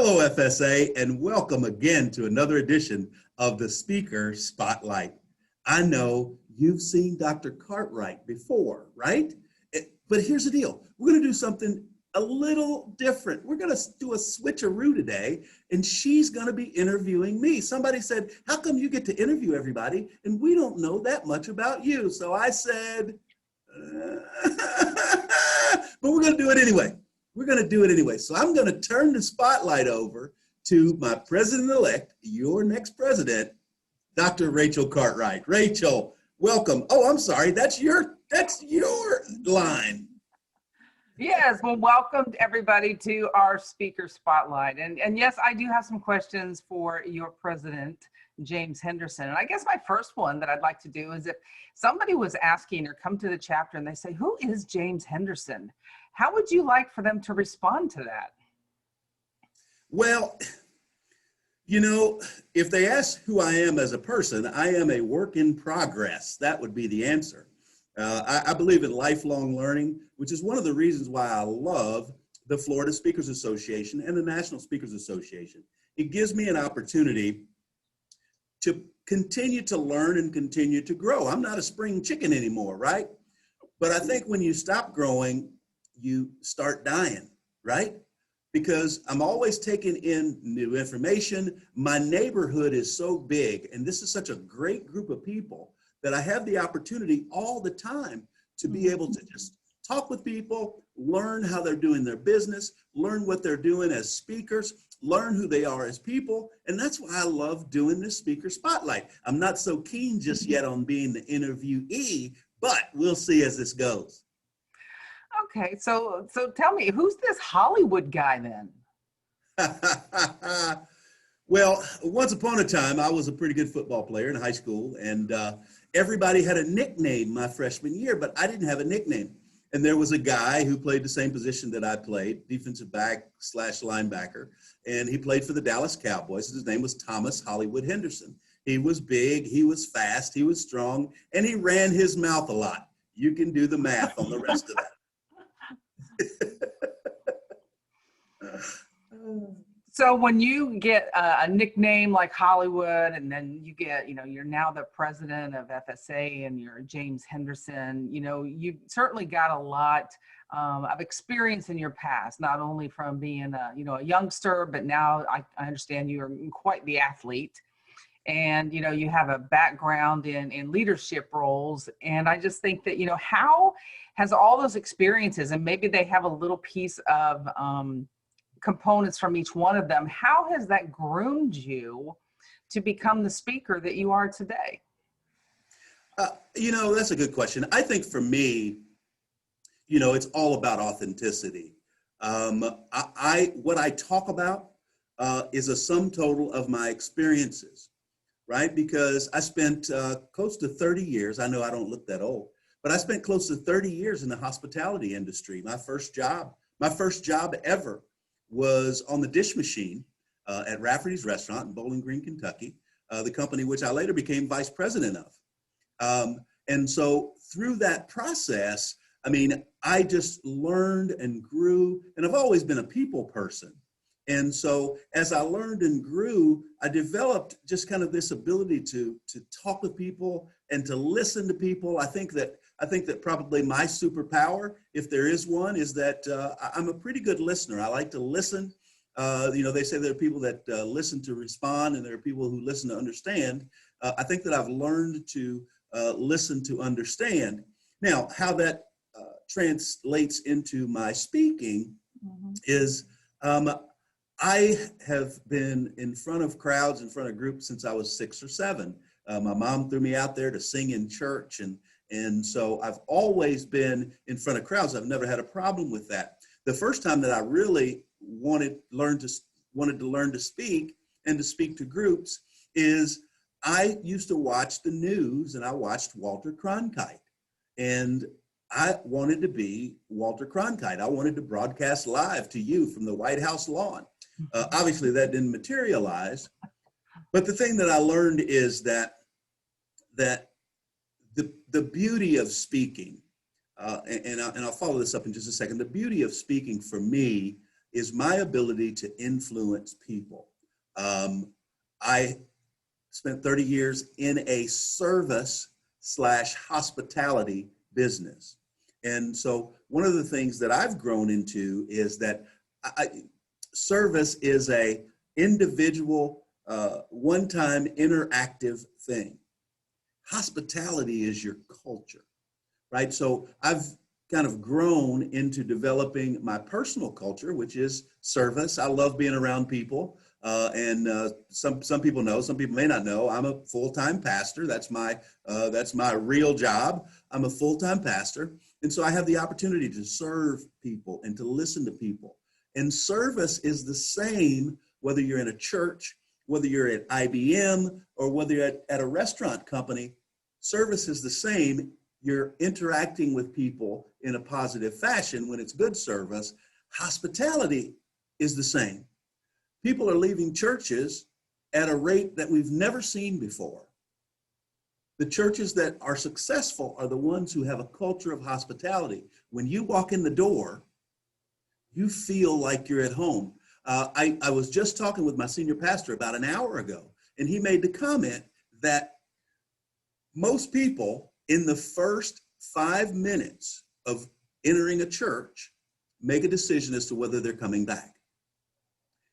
Hello, FSA, and welcome again to another edition of the Speaker Spotlight. I know you've seen Dr. Cartwright before, right? But here's the deal. We're going to do something a little different. We're going to do a switcheroo today, and she's going to be interviewing me. Somebody said, how come you get to interview everybody, and we don't know that much about you? So I said, but we're going to do it anyway. We're going to do it anyway. So I'm going to turn the spotlight over to my president-elect, your next president, Dr. Rachel Cartwright. Rachel, welcome. Oh, I'm sorry. That's your line. Yes, well, welcome everybody to our speaker spotlight. And yes, I do have some questions for your president, James Henderson. And I guess my first one that I'd like to do is if somebody was asking or come to the chapter and they say, who is James Henderson? How would you like for them to respond to that? Well, you know, if they ask who I am as a person, I am a work in progress. That would be the answer. I believe in lifelong learning, which is one of the reasons why I love the Florida Speakers Association and the National Speakers Association. It gives me an opportunity to continue to learn and continue to grow. I'm not a spring chicken anymore, right? But I think when you stop growing, you start dying, right? Because I'm always taking in new information. My neighborhood is so big, and this is such a great group of people that I have the opportunity all the time to be able to just talk with people, learn how they're doing their business, learn what they're doing as speakers, learn who they are as people. And that's why I love doing this speaker spotlight. I'm not so keen just yet on being the interviewee, but we'll see as this goes. Okay, so tell me, who's this Hollywood guy then? Well, once upon a time, I was a pretty good football player in high school, and everybody had a nickname my freshman year, but I didn't have a nickname. And there was a guy who played the same position that I played, defensive back / linebacker, and he played for the Dallas Cowboys. His name was Thomas Hollywood Henderson. He was big, he was fast, he was strong, and he ran his mouth a lot. You can do the math on the rest of that. So when you get a nickname like Hollywood, and then you get, you're now the president of FSA and you're James Henderson, you certainly got a lot of experience in your past, not only from being a youngster, but now I understand you're quite the athlete. And, you have a background in leadership roles. And I just think that, how has all those experiences, and maybe they have a little piece of components from each one of them, how has that groomed you to become the speaker that you are today? That's a good question. I think for me, it's all about authenticity. What I talk about is a sum total of my experiences, right? Because I spent close to 30 years, I know I don't look that old, but I spent close to 30 years in the hospitality industry. My first job ever was on the dish machine at Rafferty's Restaurant in Bowling Green, Kentucky, the company which I later became vice president of. And so through that process, I just learned and grew, and I've always been a people person. And so as I learned and grew, I developed just kind of this ability to talk with people and to listen to people. I think that probably my superpower, if there is one, is that I'm a pretty good listener. I like to listen. They say there are people that listen to respond, and there are people who listen to understand. I think that I've learned to listen to understand. Now, how that translates into my speaking is I have been in front of crowds, in front of groups since I was 6 or 7. My mom threw me out there to sing in church, and so I've always been in front of crowds. I've never had a problem with that. The first time that I really wanted to learn to speak and to speak to groups is I used to watch the news, and I watched Walter Cronkite, and I wanted to be Walter Cronkite. I wanted to broadcast live to you from the White House lawn. Obviously, that didn't materialize. But the thing that I learned is that the beauty of speaking, and I'll follow this up in just a second, the beauty of speaking for me is my ability to influence people. I spent 30 years in a service/hospitality business. And so one of the things that I've grown into is that service is a individual, one-time interactive thing. Hospitality is your culture, right? So I've kind of grown into developing my personal culture, which is service. I love being around people. Some people know, some people may not know, I'm a full-time pastor. That's my real job. I'm a full-time pastor. And so I have the opportunity to serve people and to listen to people. And service is the same, whether you're in a church, whether you're at IBM, or whether you're at a restaurant company. Service is the same. You're interacting with people in a positive fashion when it's good service. Hospitality is the same. People are leaving churches at a rate that we've never seen before. The churches that are successful are the ones who have a culture of hospitality. When you walk in the door, you feel like you're at home. I was just talking with my senior pastor about an hour ago, and he made the comment that most people in the first 5 minutes of entering a church make a decision as to whether they're coming back.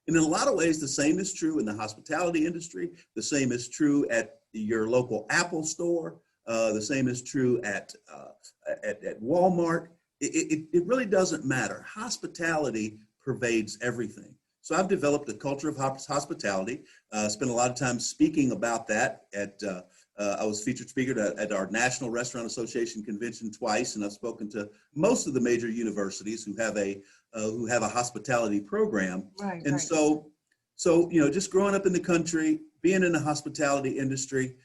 And in a lot of ways, the same is true in the hospitality industry. The same is true at your local Apple store. The same is true at Walmart. It really doesn't matter. Hospitality pervades everything. So I've developed a culture of hospitality. Spent a lot of time speaking about that I was featured speaker at our National Restaurant Association convention twice, and I've spoken to most of the major universities who have a hospitality program. Right, and right. so just growing up in the country, being in the hospitality industry,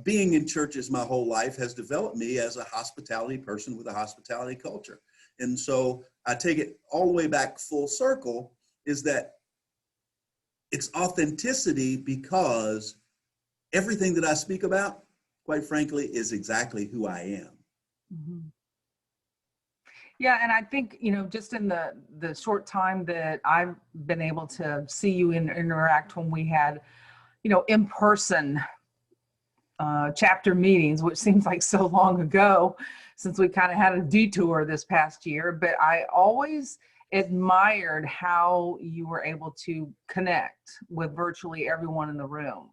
being in churches my whole life has developed me as a hospitality person with a hospitality culture. And so I take it all the way back full circle, is that it's authenticity, because everything that I speak about, quite frankly, is exactly who I am. Mm-hmm. Yeah, and I think, just in the short time that I've been able to see you interact when we had, in-person chapter meetings, which seems like so long ago since we kind of had a detour this past year, but I always admired how you were able to connect with virtually everyone in the room.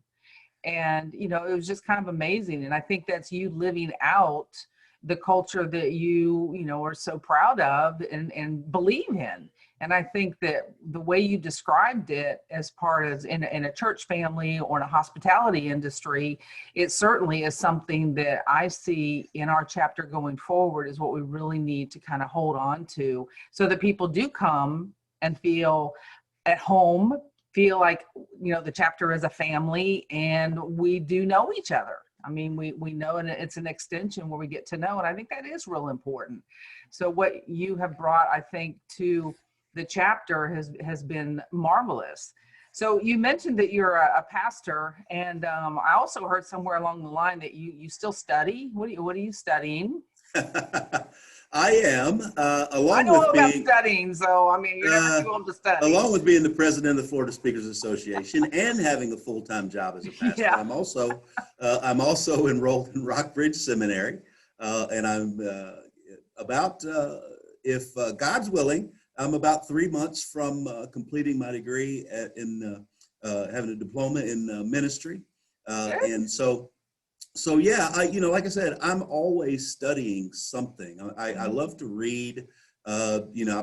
And, it was just kind of amazing. And I think that's you living out the culture that you are so proud of and believe in. And I think that the way you described it as part of in a church family or in a hospitality industry, it certainly is something that I see in our chapter going forward is what we really need to kind of hold on to, so that people do come and feel at home, feel like, the chapter is a family and we do know each other. I mean, we know, and it's an extension where we get to know, and I think that is real important. So what you have brought, I think, to the chapter has been marvelous. So you mentioned that you're a pastor, and I also heard somewhere along the line that you still study. What are you studying? I am, I know about studying, so I mean, you're never too old to study. Along with being the president of the Florida Speakers Association and having a full-time job as a pastor, Yeah. I'm also enrolled in Rockbridge Seminary, and I'm if God's willing, I'm about 3 months from completing my degree in having a diploma in ministry, and so yeah, like I said, I'm always studying something. I love to read. I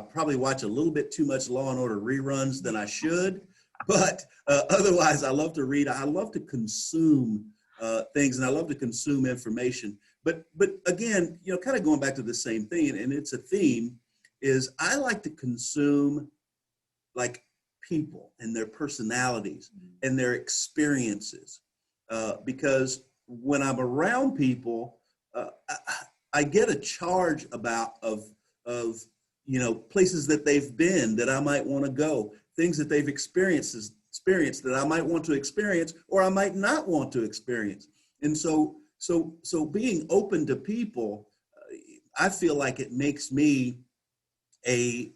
probably watch a little bit too much Law and Order reruns than I should, but otherwise I love to read. I love to consume things, and I love to consume information. But again, kind of going back to the same thing, and it's a theme, is I like to consume like people and their personalities and their experiences, because when I'm around people, I get a charge of places that they've been that I might want to go, things that they've experienced that I might want to experience or I might not want to experience. And so being open to people, I feel like it makes me a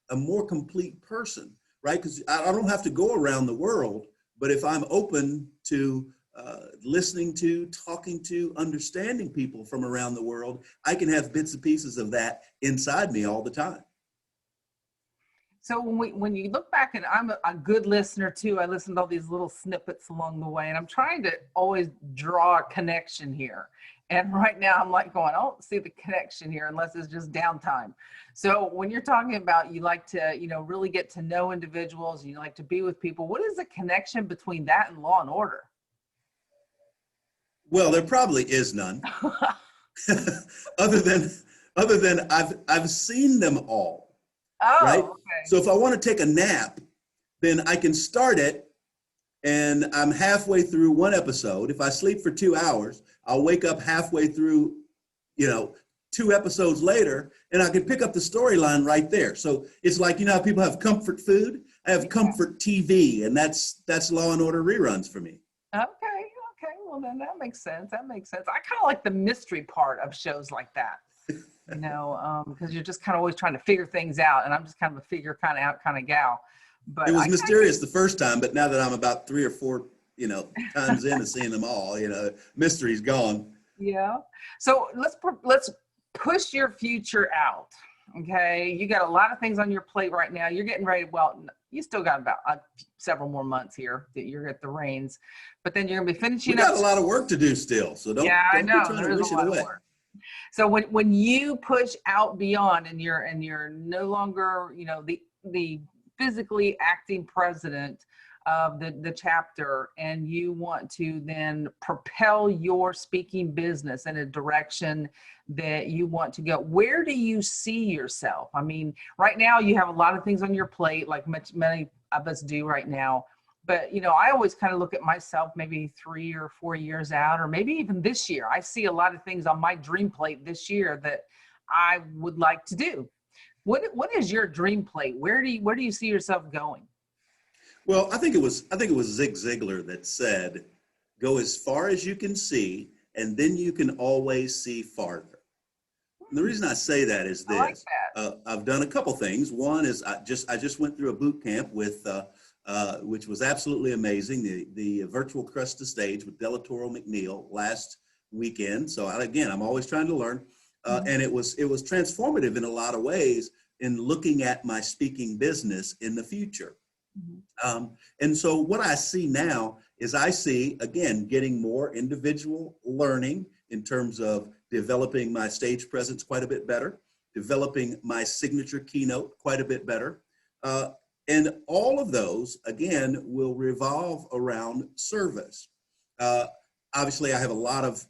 a more complete person, right? Because I don't have to go around the world, but if I'm open to listening to, talking to, understanding people from around the world, I can have bits and pieces of that inside me all the time. So when you look back, and I'm a good listener too, I listen to all these little snippets along the way, and I'm trying to always draw a connection here. And right now I'm like going, I don't see the connection here unless it's just downtime. So when you're talking about you like to, really get to know individuals, and you like to be with people, what is the connection between that and law and order? Well, there probably is none, other than I've seen them all, right? Oh, okay. So if I want to take a nap, then I can start it and I'm halfway through one episode. If I sleep for 2 hours, I'll wake up halfway through, 2 episodes later, and I can pick up the storyline right there. So it's like, how people have comfort food. I have comfort TV, and that's Law and Order reruns for me. Okay. Well, then that makes sense. I kind of like the mystery part of shows like that, because you're just kind of always trying to figure things out, and I'm just kind of a figure kind of out kind of gal. But it was mysterious the first time, but now that I'm about 3 or 4, times into seeing them all, mystery's gone. Yeah. So let's push your future out. Okay. You got a lot of things on your plate right now. You're getting ready. Well, you still got about several more months here that you're at the reins, but then you're gonna be finishing up. We got a lot of work to do still, so don't I know. be trying to wish it away. So when you push out beyond, and you're no longer the physically acting president of the chapter, and you want to then propel your speaking business in a direction that you want to go, where do you see yourself? I mean, right now you have a lot of things on your plate, like many of us do right now. But, I always kind of look at myself maybe 3 or 4 years out, or maybe even this year. I see a lot of things on my dream plate this year that I would like to do. What is your dream plate? Where do you see yourself going? Well, I think it was Zig Ziglar that said, "Go as far as you can see, and then you can always see farther." And the reason I say that is this: I like that. I've done a couple things. One is I just went through a boot camp with which was absolutely amazing. The virtual Crest to Stage with Delatoro McNeil last weekend. So I'm always trying to learn, and it was transformative in a lot of ways in looking at my speaking business in the future. And so what I see now is again, getting more individual learning in terms of developing my stage presence quite a bit better, developing my signature keynote quite a bit better. And all of those, again, will revolve around service. Obviously, I have a lot of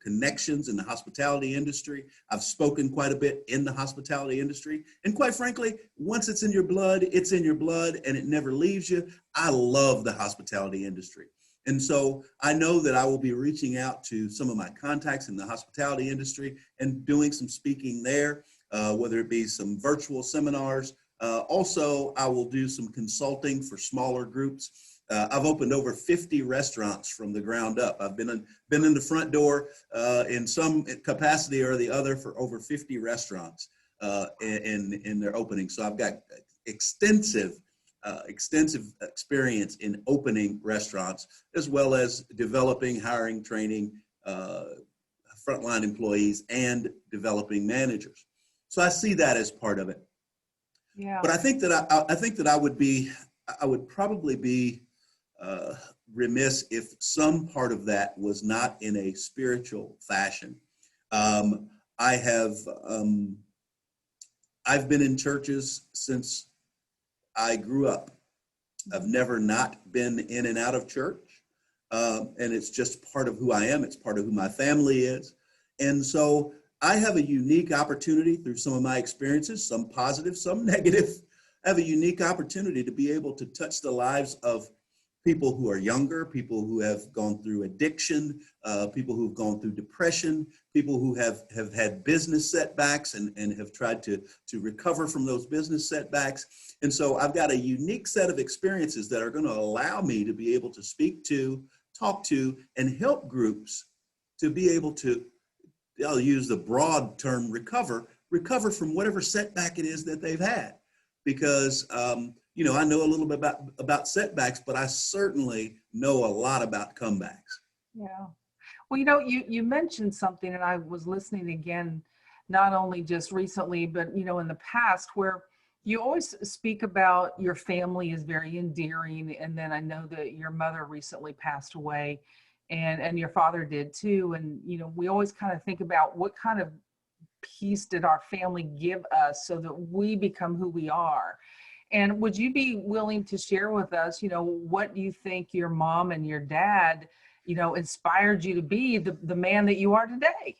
connections in the hospitality industry. I've spoken quite a bit in the hospitality industry. And quite frankly, once it's in your blood, it's in your blood and it never leaves you. I love the hospitality industry. And so I know that I will be reaching out to some of my contacts in the hospitality industry and doing some speaking there, whether it be some virtual seminars. Also, I will do some consulting for smaller groups. I've opened over 50 restaurants from the ground up. I've been in the front door in some capacity or the other for over 50 restaurants in their opening. So I've got extensive experience in opening restaurants, as well as developing, hiring, training frontline employees, and developing managers. So I see that as part of it. Yeah. But I think that I would probably be remiss if some part of that was not in a spiritual fashion. I've been in churches since I grew up. I've never not been in and out of church. And it's just part of who I am. It's part of who my family is. And so I have a unique opportunity through some of my experiences, some positive, some negative. I have a unique opportunity to be able to touch the lives of people who are younger, people who have gone through addiction, people who've gone through depression, people who have had business setbacks and have tried to recover from those business setbacks. And so I've got a unique set of experiences that are going to allow me to be able to speak to, talk to, and help groups to be able to, I'll use the broad term recover, recover from whatever setback it is that they've had. Because, I know a little bit about setbacks, but I certainly know a lot about comebacks. Yeah. Well, you mentioned something, and I was listening again, not only just recently, but, in the past, where you always speak about your family is very endearing. And then I know that your mother recently passed away, and your father did too. And, we always kind of think about what kind of peace did our family give us so that we become who we are. And would you be willing to share with us, what do you think your mom and your dad, inspired you to be the man that you are today?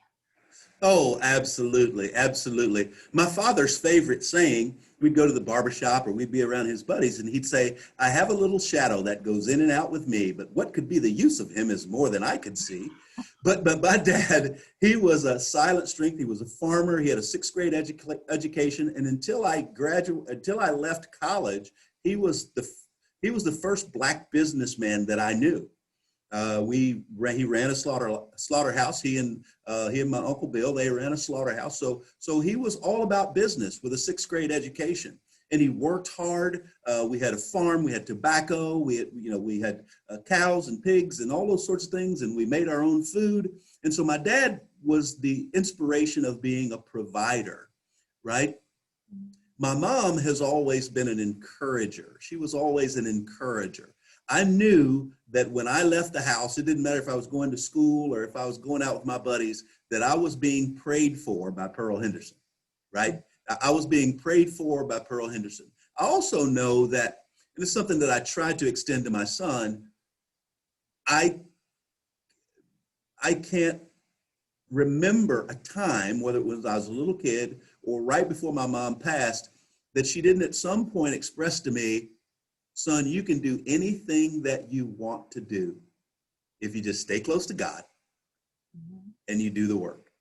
Oh, absolutely. Absolutely. My father's favorite saying, we'd go to the barbershop or we'd be around his buddies and he'd say, I have a little shadow that goes in and out with me, but what could be the use of him is more than I could see. But my dad, he was a silent strength. He was a farmer. He had a sixth grade education. And until I left college, he was the first Black businessman that I knew. He ran a slaughterhouse. He and my Uncle Bill, they ran a slaughterhouse. So he was all about business with a sixth grade education, and he worked hard. We had a farm, we had tobacco, we had cows and pigs and all those sorts of things, and we made our own food. And so my dad was the inspiration of being a provider, right? My mom has always been an encourager. She was always an encourager. I knew that when I left the house, it didn't matter if I was going to school or if I was going out with my buddies, that I was being prayed for by Pearl Henderson, right? I was being prayed for by Pearl Henderson. I also know that, and it's something that I tried to extend to my son, I can't remember a time, whether it was I was a little kid or right before my mom passed, that she didn't at some point express to me, son, you can do anything that you want to do if you just stay close to God and you do the work.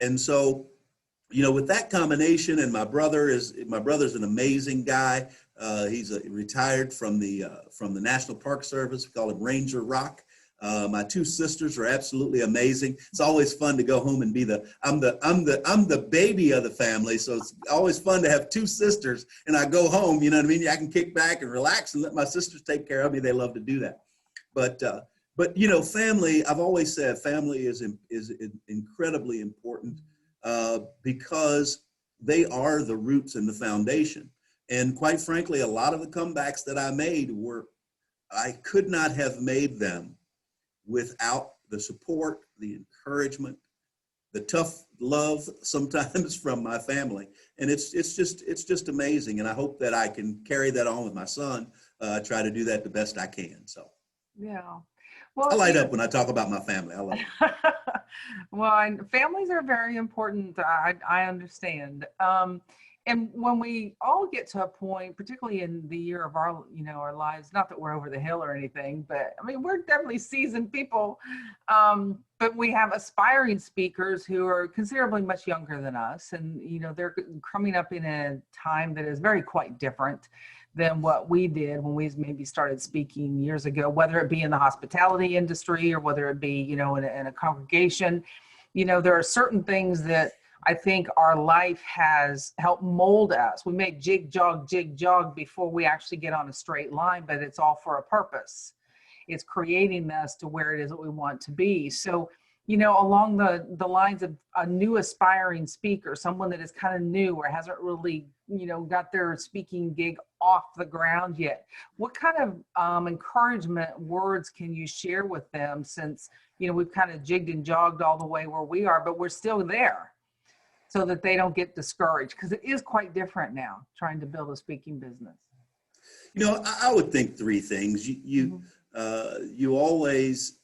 And so, with that combination, and my brother's an amazing guy. He's retired from the National Park Service. We call him Ranger Rock. My two sisters are absolutely amazing. It's always fun to go home and be I'm the baby of the family. So it's always fun to have two sisters, and I go home, you know what I mean? I can kick back and relax and let my sisters take care of me. They love to do that. But family, I've always said family is incredibly important because they are the roots and the foundation. And quite frankly, a lot of the comebacks that I made I could not have made them without the support, the encouragement, the tough love sometimes from my family. And it's just amazing. And I hope that I can carry that on with my son. Try to do that the best I can. So Yeah. Well, I light up when I talk about my family. I love it. Well, families are very important. I understand. And when we all get to a point, particularly in the year of our lives, not that we're over the hill or anything, but I mean, we're definitely seasoned people. But we have aspiring speakers who are considerably much younger than us. And, they're coming up in a time that is quite different than what we did when we maybe started speaking years ago, whether it be in the hospitality industry or whether it be, in a congregation. There are certain things that I think our life has helped mold us. We may jig jog before we actually get on a straight line, but it's all for a purpose. It's creating us to where it is that we want to be. So, along the lines of a new aspiring speaker, someone that is kind of new or hasn't really, got their speaking gig off the ground yet, what kind of encouragement words can you share with them, since, we've kind of jigged and jogged all the way where we are, but we're still there, so that they don't get discouraged? Because it is quite different now, trying to build a speaking business. I would think three things. You always.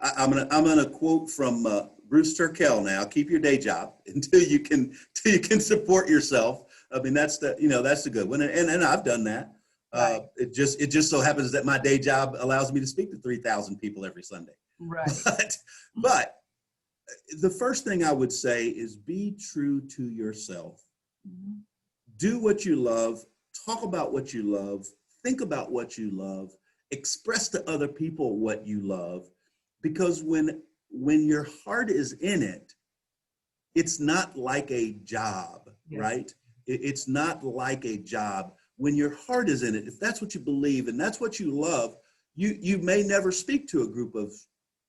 I'm gonna quote from Bruce Turkell now. Keep your day job until you can support yourself. I mean, that's the good one, and I've done that. Right. It just so happens that my day job allows me to speak to 3,000 people every Sunday. Right. But the first thing I would say is be true to yourself. Mm-hmm. Do what you love, talk about what you love, think about what you love, express to other people what you love, because when your heart is in it, it's not like a job, Yes. right? It's not like a job. When your heart is in it, if that's what you believe and that's what you love, you may never speak to a group of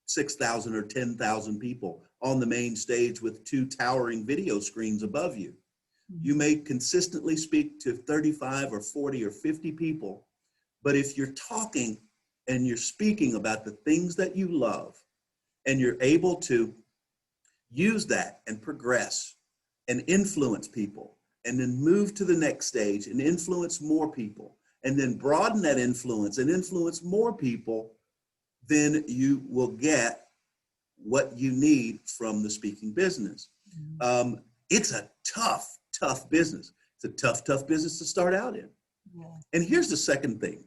6,000 or 10,000 people on the main stage with two towering video screens above you. You may consistently speak to 35 or 40 or 50 people, but if you're talking and you're speaking about the things that you love and you're able to use that and progress and influence people and then move to the next stage and influence more people and then broaden that influence and influence more people, then you will get what you need from the speaking business. It's a tough business. It's a tough business to start out in. Yeah. And here's the second thing.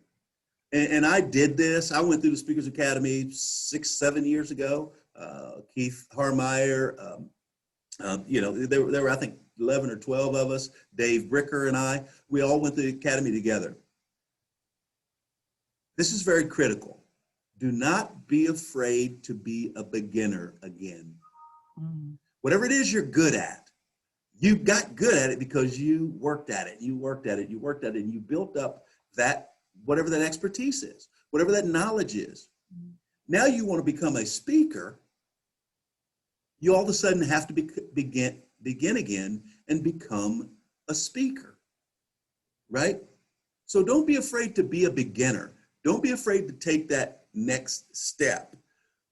And I did this. I went through the Speakers Academy 6-7 years ago. Keith Harmeyer, there were, I think, 11 or 12 of us, Dave Bricker and I, we all went to the academy together. This is very critical. Do not be afraid to be a beginner again. Whatever it is you're good at, you got good at it because you worked at it, you worked at it, you worked at it, and you built up that, whatever that expertise is, whatever that knowledge is. Now you want to become a speaker, you all of a sudden have to begin again and become a speaker, right? So don't be afraid to be a beginner. Don't be afraid to take that next step,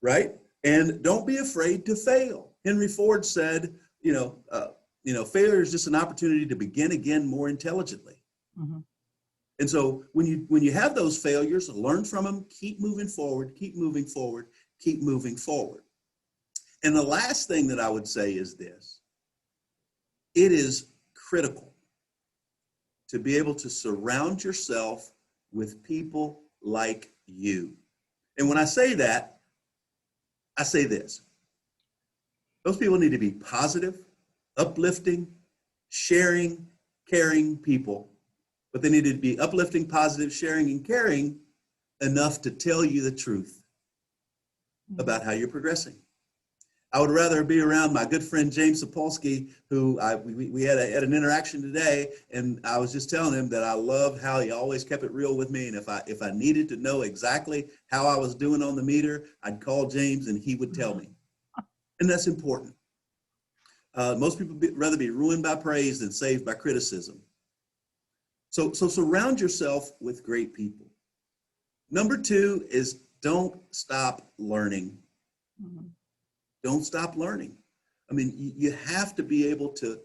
right? And don't be afraid to fail. Henry Ford said, failure is just an opportunity to begin again more intelligently. And so when you have those failures, learn from them, keep moving forward, keep moving forward, keep moving forward. And the last thing that I would say is this: it is critical to be able to surround yourself with people like you. And when I say that, I say this: those people need to be positive, uplifting, sharing, caring people, but they need to be uplifting, positive, sharing, and caring enough to tell you the truth about how you're progressing. I would rather be around my good friend James Sapolsky, who we had an interaction today, and I was just telling him that I love how he always kept it real with me. And if I needed to know exactly how I was doing on the meter, I'd call James and he would tell me. And that's important. Most people rather be ruined by praise than saved by criticism. So surround yourself with great people. Number 2 is don't stop learning. Don't stop learning. I mean, you have to be able to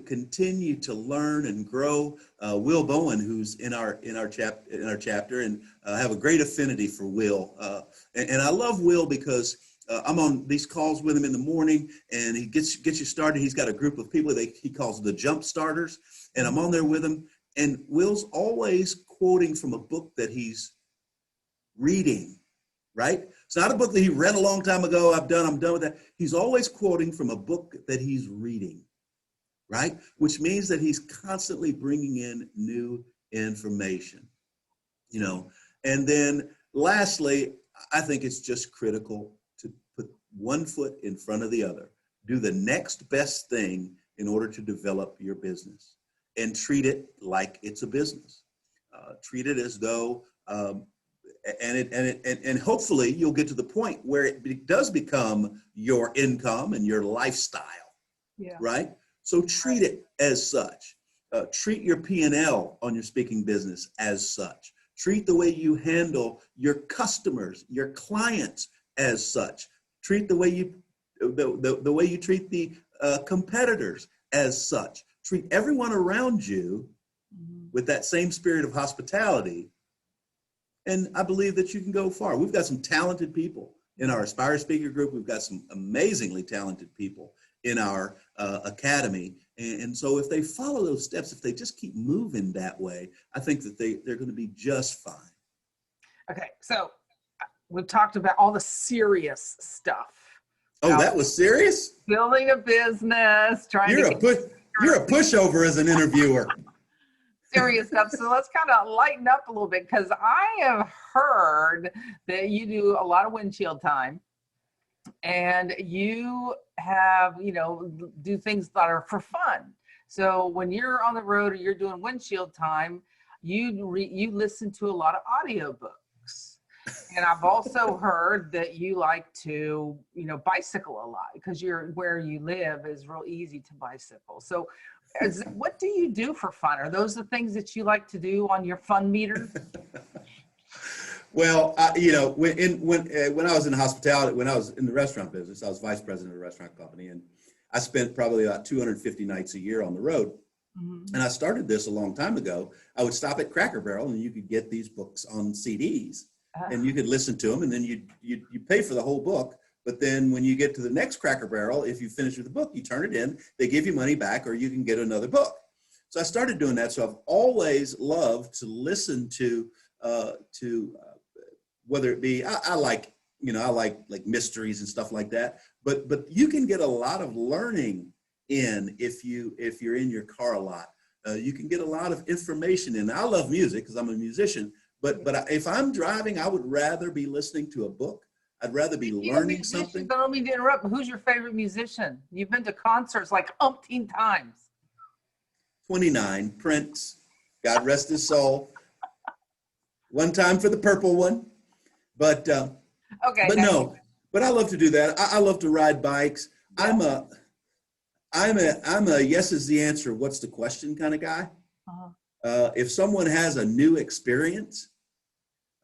continue to learn and grow. Will Bowen, who's in our chapter, and I have a great affinity for Will. And I love Will because I'm on these calls with him in the morning, and he gets you started. He's got a group of people that he calls the jump starters, and I'm on there with him. And Will's always quoting from a book that he's reading, right? It's not a book that he read a long time ago. I'm done with that. He's always quoting from a book that he's reading, right? Which means that he's constantly bringing in new information, And then lastly, I think it's just critical to put one foot in front of the other. Do the next best thing in order to develop your business, and treat it like it's a business. Treat it as though, and hopefully you'll get to the point where it does become your income and your lifestyle, right? So treat it as such. Treat your P&L on your speaking business as such. Treat the way you handle your customers, your clients as such. Treat the way you treat the competitors as such. Treat everyone around you with that same spirit of hospitality. And I believe that you can go far. We've got some talented people in our Aspire Speaker Group. We've got some amazingly talented people in our academy. And so if they follow those steps, if they just keep moving that way, I think that they're going to be just fine. Okay, so we've talked about all the serious stuff. Oh, that was serious? Building a business, You're a pushover as an interviewer. Serious stuff. So let's kind of lighten up a little bit, because I have heard that you do a lot of windshield time, and you have, do things that are for fun. So when you're on the road or you're doing windshield time, you listen to a lot of audiobooks. And I've also heard that you like to, bicycle a lot because where you live is real easy to bicycle. So what do you do for fun? Are those the things that you like to do on your fun meter? Well, when I was in hospitality, when I was in the restaurant business, I was vice president of a restaurant company, and I spent probably about 250 nights a year on the road. Mm-hmm. And I started this a long time ago. I would stop at Cracker Barrel, and you could get these books on CDs, and you could listen to them, and then you pay for the whole book. But then when you get to the next Cracker Barrel, if you finish with the book, you turn it in, they give you money back, or you can get another book. So I started doing that. So I've always loved to listen to whether it be, I like mysteries and stuff like that, but you can get a lot of learning in if you're in your car a lot. You can get a lot of information in. I love music because I'm a musician, but if I'm driving, I would rather be listening to a book. I'd rather be learning something. Don't mean to interrupt, but who's your favorite musician? You've been to concerts like umpteen times. 29, Prince, God rest his soul. One time for the purple one. But okay, but no, but I love to do that. I love to ride bikes. Yeah. I'm a yes is the answer, what's the question kind of guy. Uh-huh. If someone has a new experience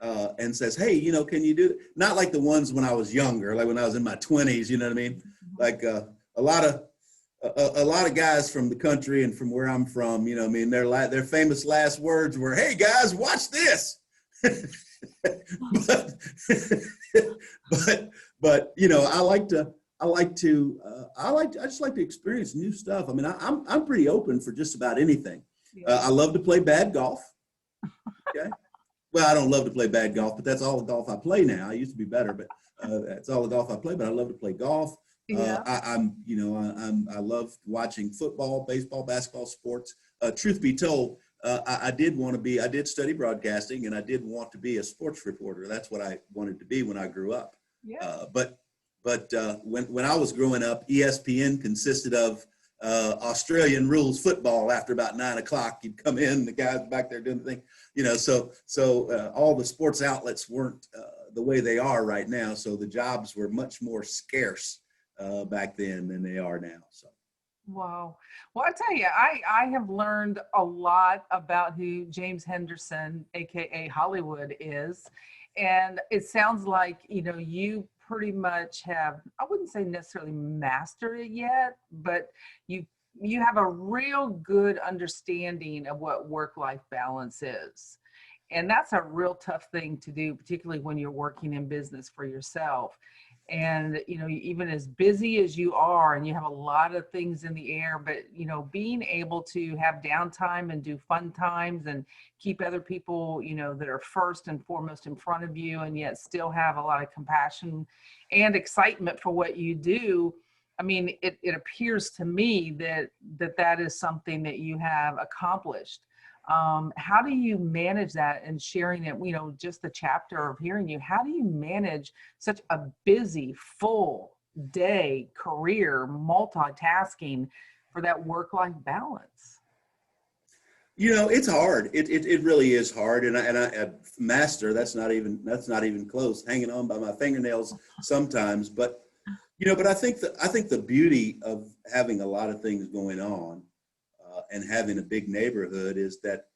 and says, hey, can you do it? Not like the ones when I was younger, like when I was in my 20s, you know what I mean? Mm-hmm. Like a lot of guys from the country and from where I'm from, their famous last words were, hey guys, watch this. but I just like to experience new stuff. I mean, I'm pretty open for just about anything. Yeah. I love to play bad golf. Okay. Well, I don't love to play bad golf, but that's all the golf I play now. I used to be better, but that's all the golf I play. But I love to play golf. Yeah. I love watching football, baseball, basketball, sports. Truth be told, I did study broadcasting, and I did want to be a sports reporter. That's what I wanted to be when I grew up. Yeah. But when I was growing up, ESPN consisted of Australian rules football. After about 9 o'clock, you'd come in, the guys back there doing the thing, so all the sports outlets weren't the way they are right now. So the jobs were much more scarce back then than they are now. So. Wow. Well, I tell you, I have learned a lot about who James Henderson, AKA Hollywood, is. And it sounds like, you pretty much have, I wouldn't say necessarily mastered it yet, but you have a real good understanding of what work-life balance is. And that's a real tough thing to do, particularly when you're working in business for yourself. And, even as busy as you are, and you have a lot of things in the air, but, being able to have downtime and do fun times and keep other people, that are first and foremost in front of you, and yet still have a lot of compassion and excitement for what you do. I mean, it appears to me that is something that you have accomplished. How do you manage that and sharing it, just the chapter of hearing you, how do you manage such a busy, full day career, multitasking for that work-life balance? It's hard. It really is hard. And I master, that's not even close, hanging on by my fingernails sometimes. But I think the beauty of having a lot of things going on and having a big neighborhood is that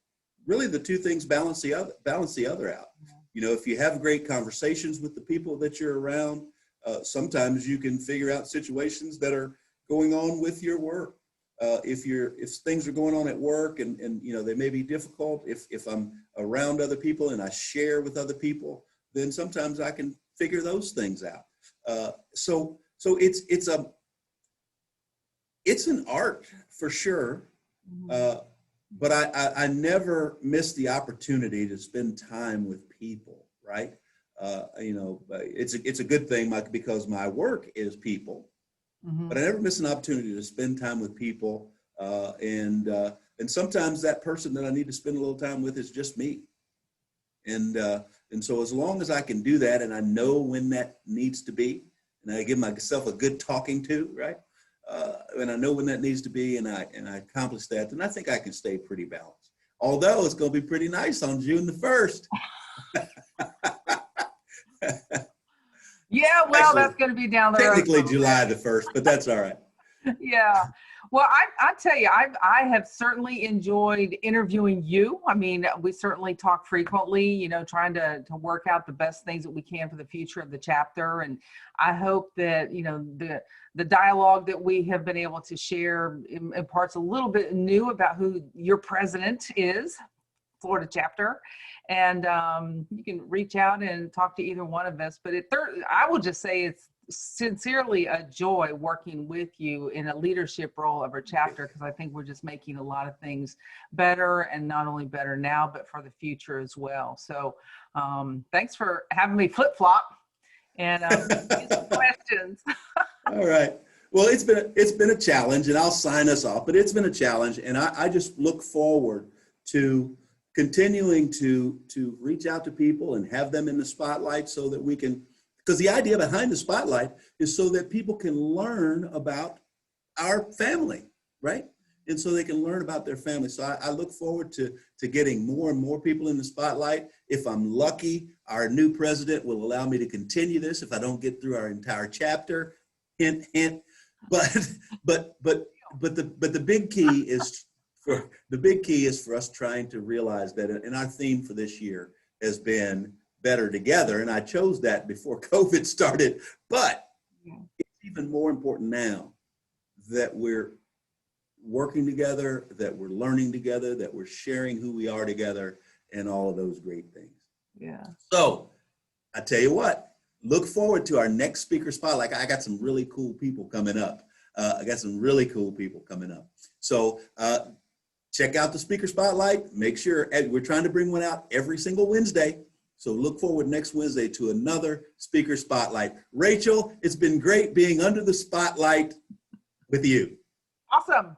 really the two things balance the other out. If you have great conversations with the people that you're around, sometimes you can figure out situations that are going on with your work. If things are going on at work and they may be difficult, if I'm around other people and I share with other people, then sometimes I can figure those things out. So it's an art for sure. But I never miss the opportunity to spend time with people, right? It's a good thing because my work is people, but I never miss an opportunity to spend time with people. And sometimes that person that I need to spend a little time with is just me. And so as long as I can do that and I know when that needs to be, and I give myself a good talking to, right? And I know when that needs to be, and I accomplish that, then I think I can stay pretty balanced. Although it's going to be pretty nice on June the 1st. Yeah, well, Actually, that's going to be down the road. technically July the 1st, but that's all right. Yeah. Well, I tell you, I have certainly enjoyed interviewing you. I mean, we certainly talk frequently, you know, trying to work out the best things that we can for the future of the chapter. And I hope that, you know, the dialogue that we have been able to share imparts a little bit new about who your president is, Florida chapter. And you can reach out and talk to either one of us. But I will just say it's sincerely a joy working with you in a leadership role of our chapter, because I think we're just making a lot of things better, and not only better now, but for the future as well. So thanks for having me flip-flop and questions. All right. Well, it's been a challenge, and I'll sign us off, but it's been a challenge, and I just look forward to continuing to reach out to people and have them in the spotlight, so that we can, because the idea behind the spotlight is so that people can learn about our family, right? And so they can learn about their family. So I look forward to getting more and more people in the spotlight. If I'm lucky, our new president will allow me to continue this if I don't get through our entire chapter. Hint, hint. But the big key is for us trying to realize that, and our theme for this year has been better together. And I chose that before COVID started, but it's even more important now that we're working together, that we're learning together, that we're sharing who we are together, and all of those great things. Yeah. So I tell you what, look forward to our next speaker spotlight. I got some really cool people coming up. So check out the speaker spotlight. Make sure, we're trying to bring one out every single Wednesday. So look forward next Wednesday to another speaker spotlight. Rachel, it's been great being under the spotlight with you. Awesome.